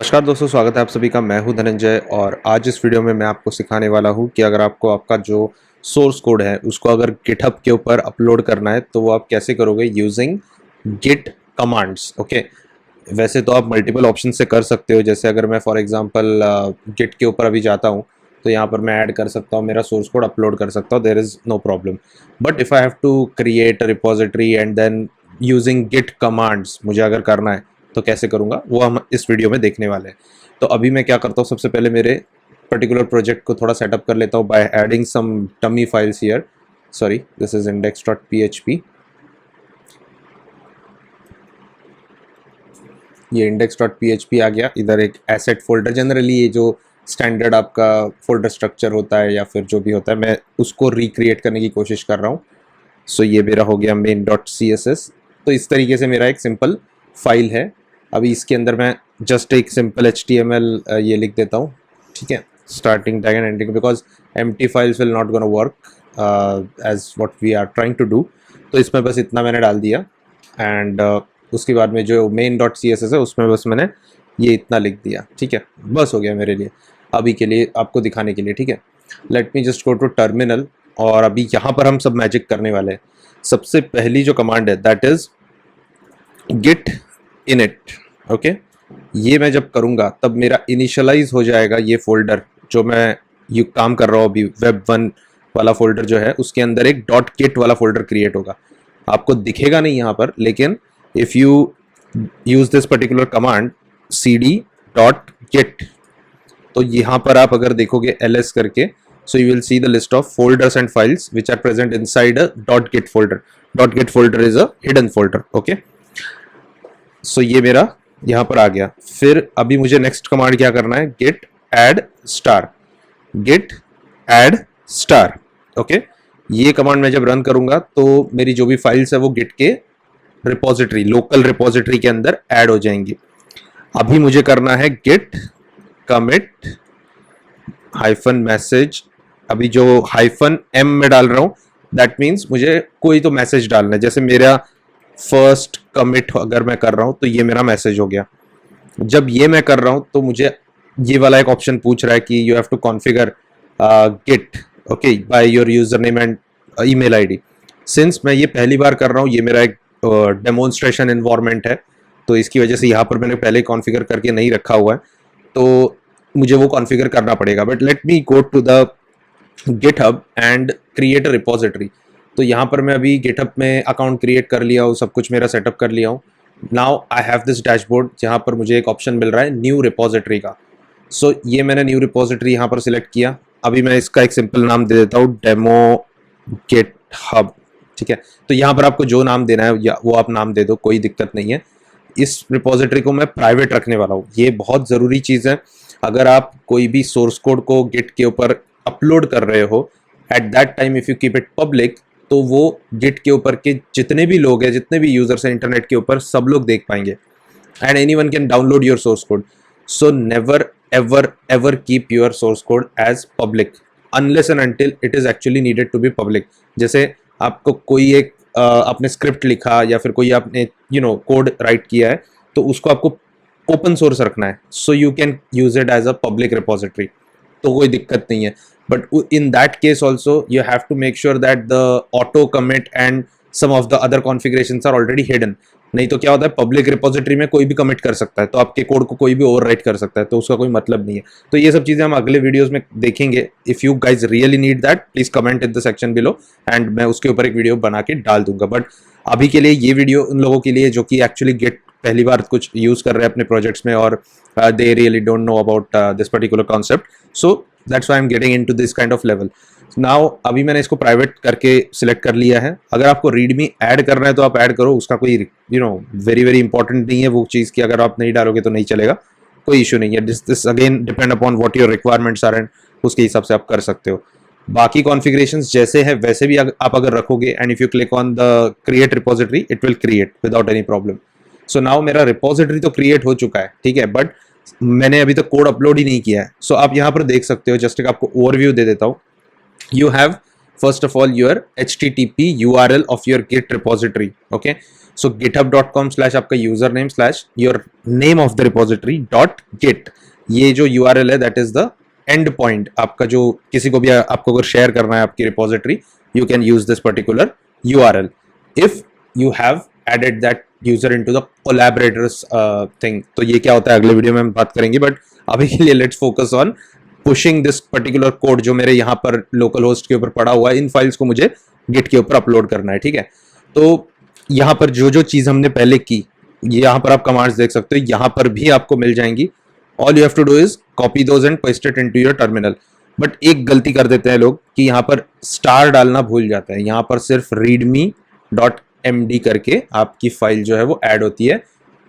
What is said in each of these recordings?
नमस्कार दोस्तों, स्वागत है आप सभी का। मैं हूं धनंजय और आज इस वीडियो में मैं आपको सिखाने वाला हूं कि अगर आपको आपका जो सोर्स कोड है उसको अगर गिटहब के ऊपर अपलोड करना है तो वो आप कैसे करोगे यूजिंग गिट कमांड्स। ओके, वैसे तो आप मल्टीपल ऑप्शन से कर सकते हो। जैसे अगर मैं फॉर एग्जांपल गिट के ऊपर अभी जाता हूं तो यहाँ पर मैं ऐड कर सकता हूँ, मेरा सोर्स कोड अपलोड कर सकता हूँ, there is no problem. But if I have to create a repository and then using git commands मुझे अगर करना है तो कैसे करूँगा वो हम इस वीडियो में देखने वाले हैं। तो अभी मैं क्या करता हूँ, सबसे पहले मेरे पर्टिकुलर प्रोजेक्ट को थोड़ा सेटअप कर लेता हूँ by adding some dummy files here. Sorry, this is index.php। ये index.php आ गया। इधर एक एसेट फोल्डर, जनरली ये जो स्टैंडर्ड आपका फोल्डर स्ट्रक्चर होता है या फिर जो भी होता है, मैं उसको रिक्रिएट करने की कोशिश कर रहा हूँ। सो ये मेरा हो गया main.css। तो इस तरीके से मेरा एक सिंपल फाइल है। अभी इसके अंदर मैं जस्ट एक सिंपल HTML ये लिख देता हूँ, ठीक है, starting tag and ending, because empty files will not gonna work as what we are trying to do. तो इसमें बस इतना मैंने डाल दिया एंड उसके बाद में जो main.css है उसमें बस मैंने ये इतना लिख दिया, ठीक है, बस हो गया मेरे लिए अभी के लिए, आपको दिखाने के लिए, ठीक है। Let me just go to terminal और अभी यहाँ पर हम सब मैजिक करने वाले हैं। सबसे पहली जो कमांड है that is git init. Okay, ये मैं जब करूँगा तब मेरा इनिशियलाइज हो जाएगा ये फोल्डर जो मैं ये काम कर रहा हूँ अभी, web1 वाला फोल्डर जो है उसके अंदर एक .git वाला फोल्डर क्रिएट होगा। आपको दिखेगा नहीं यहाँ पर, लेकिन if you use this particular command cd.git, तो यहाँ पर आप अगर देखोगे ls करके, so you will see the list of folders and files which are present inside a .git folder. .git folder is a hidden folder. Okay, so ये मेरा यहाँ पर आ गया। फिर अभी मुझे नेक्स्ट कमांड क्या करना है, git add star, git add star। Okay, ये कमांड मैं जब रन करूंगा तो मेरी जो भी फाइल्स है वो गिट के रिपोजिटरी, लोकल रिपोजिटरी के अंदर ऐड हो जाएंगी। अभी मुझे करना है git commit हाइफन मैसेज। अभी जो हाइफन m में डाल रहा हूँ दैट मीन्स मुझे कोई तो मैसेज डालना है। जैसे मेरा फर्स्ट कमिट अगर मैं कर रहा हूँ तो ये मेरा मैसेज हो गया। जब ये मैं कर रहा हूँ तो मुझे ये वाला एक ऑप्शन पूछ रहा है कि you have to configure git okay by your user name and email ID. Since मैं ये पहली बार कर रहा हूँ, ये मेरा एक डेमोन्स्ट्रेशन एनवायरनमेंट है, तो इसकी वजह से यहाँ पर मैंने पहले कॉन्फ़िगर करके नहीं रखा हुआ है, तो मुझे वो कॉन्फ़िगर करना पड़ेगा। But let me go to the GitHub and create a repository. तो यहाँ पर मैं अभी गिटहब में अकाउंट क्रिएट कर लिया हूँ, सब कुछ मेरा सेटअप कर लिया हूँ। Now I have this dashboard जहाँ पर मुझे एक ऑप्शन मिल रहा है न्यू रिपोजिटरी का। सो ये मैंने न्यू रिपोजिटरी यहाँ पर सिलेक्ट किया। अभी मैं इसका एक सिंपल नाम दे देता हूँ, डेमो गिटहब, ठीक है। तो यहाँ पर आपको जो नाम देना है या वो आप नाम दे दो, कोई दिक्कत नहीं है। इस रिपोजिटरी को मैं प्राइवेट रखने वाला हूँ, ये बहुत ज़रूरी चीज़ है। अगर आप कोई भी सोर्स कोड को गिट के ऊपर अपलोड कर रहे हो, at that time if you keep it public, तो वो गिट के ऊपर के जितने भी लोग हैं, जितने भी यूजर्स हैं इंटरनेट के ऊपर, सब लोग देख पाएंगे and anyone can download your source code. So never ever ever keep your source code as public unless and until it is actually needed to be public. जैसे आपको कोई एक आपने स्क्रिप्ट लिखा या फिर कोई आपने कोड राइट किया है, तो उसको आपको ओपन सोर्स रखना है, so you can use it as a public repository, तो कोई दिक्कत नहीं है। But in that case also you have to make sure that the auto commit and some of the other configurations are already hidden. नहीं तो क्या होता है, पब्लिक रिपोजिटरी में कोई भी कमिट कर सकता है, तो आपके कोड को कोई भी ओवरराइट कर सकता है, तो उसका कोई मतलब नहीं है। तो ये सब चीज़ें हम अगले वीडियोस में देखेंगे। If you guys really need that, please comment in the section below and मैं उसके ऊपर एक वीडियो बना के डाल दूंगा। बट अभी के लिए ये वीडियो उन लोगों के लिए जो कि एक्चुअली गेट पहली बार कुछ यूज़ कर रहे हैं अपने प्रोजेक्ट्स में और they really don't know about this particular concept, so that's why I am getting into this kind of level. Now अभी मैंने इसको प्राइवेट करके सिलेक्ट कर लिया है। अगर आपको रीडमी ऐड करना है तो आप ऐड करो, उसका कोई वेरी वेरी इंपॉर्टेंट नहीं है वो चीज़ कि अगर आप नहीं डालोगे तो नहीं चलेगा, कोई इशू नहीं है। This again depend upon what your requirements are and उसके हिसाब से आप कर सकते हो। बाकी कॉन्फ़िगरेशंस जैसे है वैसे भी आप अगर रखोगे and if you click on the create repository it will create without any problem. So now मेरा रिपोजिटरी तो क्रिएट हो चुका है, ठीक है, बट मैंने अभी तक कोड अपलोड ही नहीं किया है। सो आप यहाँ पर देख सकते हो, जस्ट एक आपको ओवरव्यू दे देता हूँ। You have first of all your HTTP URL of your Git repository. Okay, so github.com/ आपका user name / your name of the repository .git, ये जो URL है that is the end point आपका, जो किसी को भी आपको अगर शेयर करना है आपकी repository, you can use this particular URL if you have added that user into the collaborators thing. तो ये क्या होता है अगले वीडियो में हम बात करेंगे, बट अभी के लिए let's focus on pushing this particular code जो मेरे यहाँ पर लोकल होस्ट के ऊपर पड़ा हुआ है। इन फाइल्स को मुझे गिट के ऊपर अपलोड करना है, ठीक है। तो यहाँ पर जो जो चीज हमने पहले की, ये यहाँ पर आप कमांड्स देख सकते हो, यहाँ पर भी आपको मिल जाएंगी। All you have to do is copy those and paste it into your terminal. But एक गलती कर देते हैं लोग कि यहाँ पर स्टार डालना भूल जाते हैं। यहाँ पर सिर्फ readme.md करके आपकी फाइल जो है वो ऐड होती है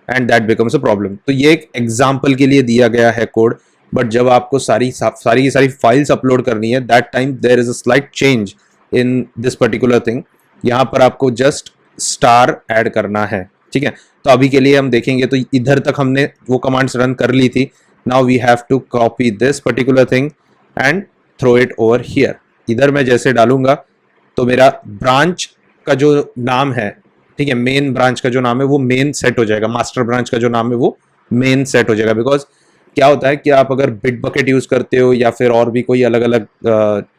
and that becomes a problem. तो ये एक एग्जाम्पल के लिए दिया गया है कोड, बट जब आपको सारी की सारी फाइल्स अपलोड करनी है, that time there is a slight change in this particular thing. यहाँ पर आपको जस्ट स्टार ऐड करना है, ठीक है। तो अभी के लिए हम देखेंगे, तो इधर तक हमने वो कमांड्स रन कर ली थी। Now we have to copy this particular thing and throw it over here. इधर मैं जैसे डालूंगा तो मेरा ब्रांच का जो नाम है, ठीक है, मेन ब्रांच का जो नाम है वो मेन सेट हो जाएगा, मास्टर ब्रांच का जो नाम है वो मेन सेट हो जाएगा। बिकॉज क्या होता है कि आप अगर बिटबकेट यूज करते हो या फिर और भी कोई अलग अलग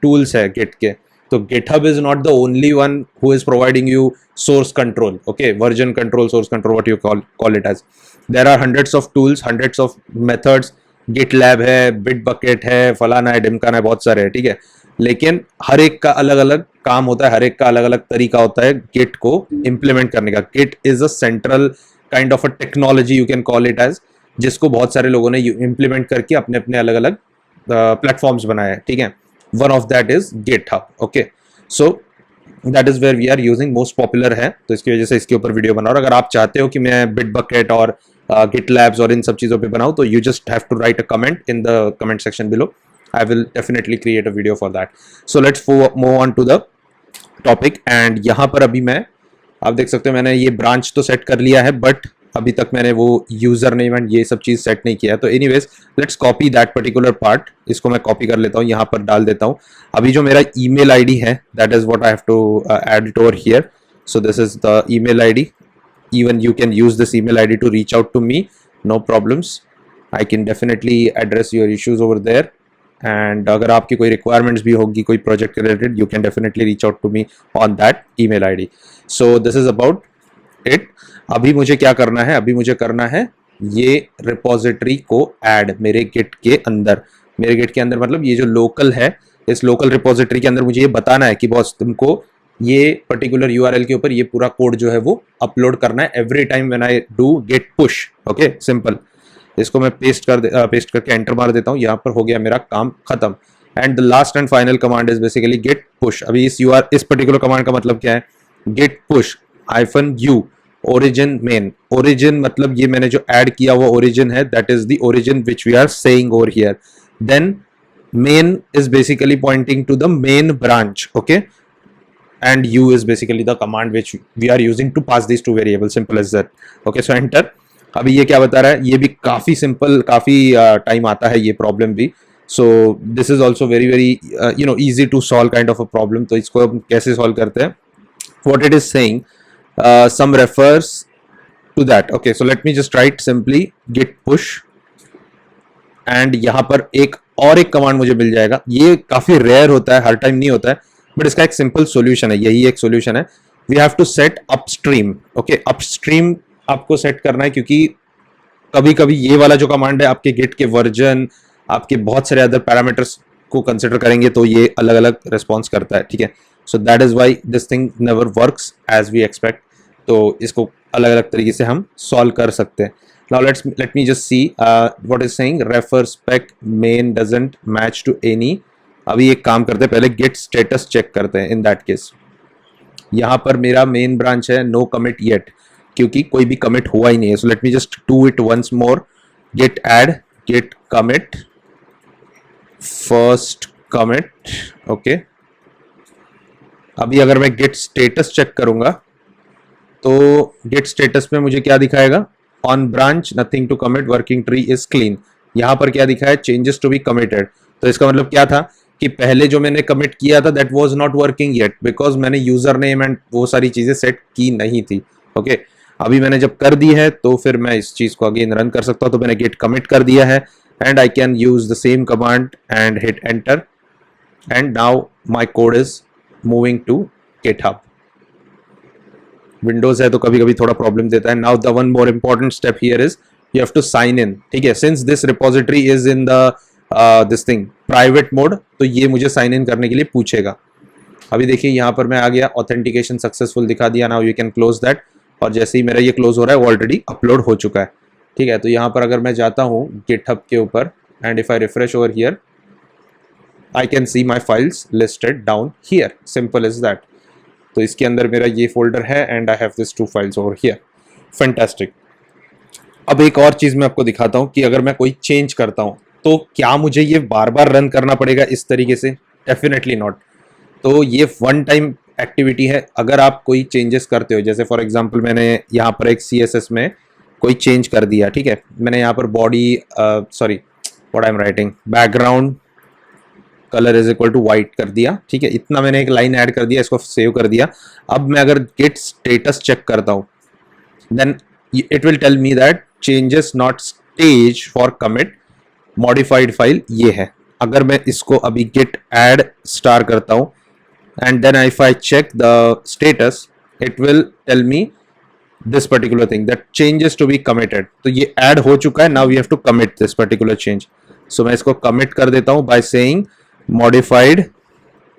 टूल्स है गिट के, तो GitHub is not the only one who is providing you source control, okay, version control, source control, what you call it as. There are hundreds of tools, hundreds of methods. GitLab है, Bitbucket है, फलाना है, ढिमकाना है, बहुत सारे है, ठीक है। लेकिन हर एक का अलग अलग काम होता है, हर एक का अलग अलग तरीका होता है गिट को इम्प्लीमेंट करने का। Git is a central kind of a technology, you can call it as, जिसको बहुत सारे लोगों ने इम्प्लीमेंट करके अपने अपने अलग अलग प्लेटफॉर्म्स बनाए हैं, ठीक है। One of that is GitHub, okay, so that is where we are using, most popular है, तो इसकी वजह से इसके ऊपर वीडियो बना। और अगर आप चाहते हो कि मैं Bitbucket और GitLabs और इन सब चीज़ों पे बनाऊँ, तो you just have to write a comment in the comment section below. I will definitely create a video for that. So let's move on to the topic. And यहाँ पर अभी मैं, आप देख सकते हो मैंने ये ब्रांच तो सेट कर लिया है, बट अभी तक मैंने वो यूजर नेम एंड ये सब चीज सेट नहीं किया है। तो anyways let's copy that particular part. इसको मैं कॉपी कर लेता हूँ, यहाँ पर डाल देता हूँ। अभी जो मेरा ईमेल आईडी है, that is what I have to add it over here. So this is the email ID. Even you can use this email ID to reach out to me, no problems. I can definitely address your issues over there. And अगर आपकी कोई requirements भी होगी कोई project related, you can definitely reach out to me on that email ID. So this is about it. अभी मुझे क्या करना है, अभी मुझे करना है ये रिपोजिटरी को ऐड मेरे गिट के अंदर। मेरे गिट के अंदर मतलब ये जो लोकल है, इस लोकल रिपोजिटरी के अंदर मुझे ये बताना है कि बॉस तुमको ये पर्टिकुलर URL के ऊपर ये पूरा कोड जो है वो अपलोड करना है every time when I do get push. Okay, simple. इसको मैं पेस्ट करके एंटर मार देता हूँ। यहाँ पर हो गया मेरा काम खत्म। And the last and final command is basically git push. अभी इस पर्टिकुलर कमांड का मतलब क्या है, git push -u origin main। origin मतलब ये मैंने जो ऐड किया वो origin है, that is the origin which we are saying over here। then main is basically pointing to the main branch, okay, and u is basically the command which we are using to pass these two variables, simple as that। okay, so enter। अभी ये क्या बता रहा है, ये भी काफी simple, काफी टाइम आता है ये प्रॉब्लम भी। so this is also very easy to solve kind of a problem। तो इसको हम कैसे सॉल्व करते हैं, what it is saying, some refers to that। okay, so let me just write simply git push and यहाँ पर एक command मुझे मिल जाएगा। ये काफी रेयर होता है, हर टाइम नहीं होता है, बट इसका एक सिंपल सॉल्यूशन है, यही एक सॉल्यूशन है। We have to set upstream. Okay, upstream आपको सेट करना है क्योंकि कभी कभी ये वाला जो कमांड है आपके गिट के वर्जन, आपके बहुत सारे अदर पैरामीटर्स को कंसिडर करेंगे तो ये अलग अलग रिस्पॉन्स करता है, ठीक है। So that is why this thing never works as we expect. तो इसको अलग अलग तरीके से हम सॉल्व कर सकते हैं। Now let me just see what is saying, refspec main doesn't match to any. अभी एक काम करते हैं, पहले गेट स्टेटस चेक करते हैं। इन दैट केस यहाँ पर मेरा मेन ब्रांच है नो कमिट येट, क्योंकि कोई भी कमिट हुआ ही नहीं है। So let me just do it once more, git add git commit first commit. Okay, अभी अगर मैं गेट स्टेटस चेक करूंगा तो गेट स्टेटस में मुझे क्या दिखाएगा, on branch nothing to commit, working tree is clean. यहाँ पर क्या दिखा है, चेंजेस टू बी कमिटेड। तो इसका मतलब क्या था कि पहले जो मैंने कमिट किया था that was not working yet because मैंने यूजर नेम एंड वो सारी चीजें सेट की नहीं थी। ओके, अभी मैंने जब कर दी है तो फिर मैं इस चीज को अगेन रन कर सकता हूं। तो मैंने git commit कर दिया है and I can use the same command and hit enter and now my code is moving to GitHub. Windows है तो कभी कभी थोड़ा प्रॉब्लम देता है। Now the one more important step here is you have to sign in, ठीक है। Since this repository is in the this thing private mode, तो ये मुझे साइन इन करने के लिए पूछेगा। अभी देखिए यहाँ पर मैं आ गया, ऑथेंटिकेशन सक्सेसफुल दिखा दिया। Now you can close that, और जैसे ही मेरा ये क्लोज हो रहा है वो ऑलरेडी अपलोड हो चुका है, ठीक है। तो यहाँ पर अगर मैं जाता हूँ गिटहब के ऊपर and if I refresh over here I can see my files listed down here, simple is that. तो इसके अंदर मेरा ये फोल्डर है and I have this 2 files over here, fantastic. अब एक और चीज़ मैं आपको दिखाता हूँ कि अगर मैं कोई चेंज करता हूँ तो क्या मुझे ये बार बार रन करना पड़ेगा इस तरीके से? Definitely not. तो ये वन टाइम एक्टिविटी है। अगर आप कोई चेंजेस करते हो, जैसे फॉर एग्जांपल मैंने यहाँ पर एक CSS में कोई चेंज कर दिया, ठीक है। मैंने यहाँ पर body sorry what I am writing, background colour is equal to white कर दिया, ठीक है। इतना मैंने एक लाइन ऐड कर दिया, इसको सेव कर दिया। अब मैं अगर गेट स्टेटस चेक करता हूँ then it will tell me that changes not stage for commit modified file ये है। अगर मैं इसको अभी गेट ऐड स्टार करता हूँ and then if I check the status it will tell me this particular thing that changes to be committed. तो ये ऐड हो चुका है, now we have to commit this particular change. So मैं इसको commit कर देता हूँ बाय सेइंग मॉडिफाइड,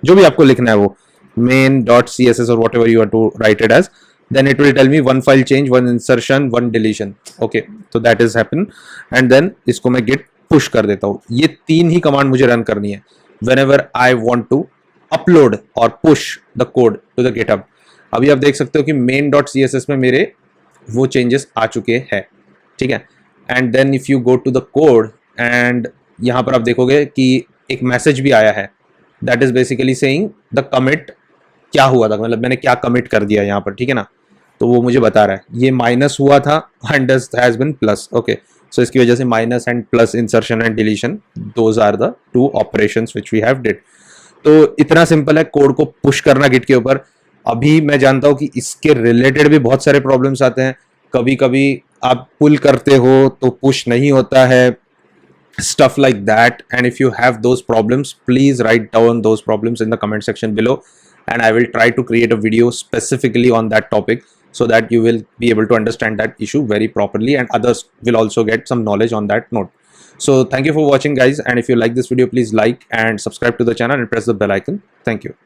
जो भी आपको लिखना है वो main.css or whatever you want to write it as, then it will tell me 1 file change, 1 insertion, 1 deletion. Okay, so that is happen and then इसको मैं git push कर देता हूँ। ये 3 ही कमांड मुझे रन करनी है whenever I want to upload or push the code to the GitHub। अभी आप देख सकते हो कि main.css में मेरे वो चेंजेस आ चुके हैं, ठीक है। And then if you go to the code and यहाँ पर आप देखोगे कि एक मैसेज भी आया है that is basically saying the commit क्या हुआ था, मतलब मैंने क्या कमिट कर दिया यहाँ पर, ठीक है ना। तो वो मुझे बता रहा है ये माइनस हुआ था and this has been plus. Okay, so इसकी वजह से minus and plus insertion and deletion those are the 2 operations which we have did. तो इतना सिंपल है कोड को पुश करना गिट के ऊपर। अभी मैं जानता हूँ कि इसके रिलेटेड भी बहुत सारे प्रॉब्लम्स आते हैं। कभी कभी आप पुल करते हो तो पुश नहीं होता है, stuff like that, and if you have those problems please write down those problems in the comment section below and I will try to create a video specifically on that topic so that you will be able to understand that issue very properly and others will also get some knowledge on that note. So thank you for watching guys, and if you like this video please like and subscribe to the channel and press the bell icon. Thank you.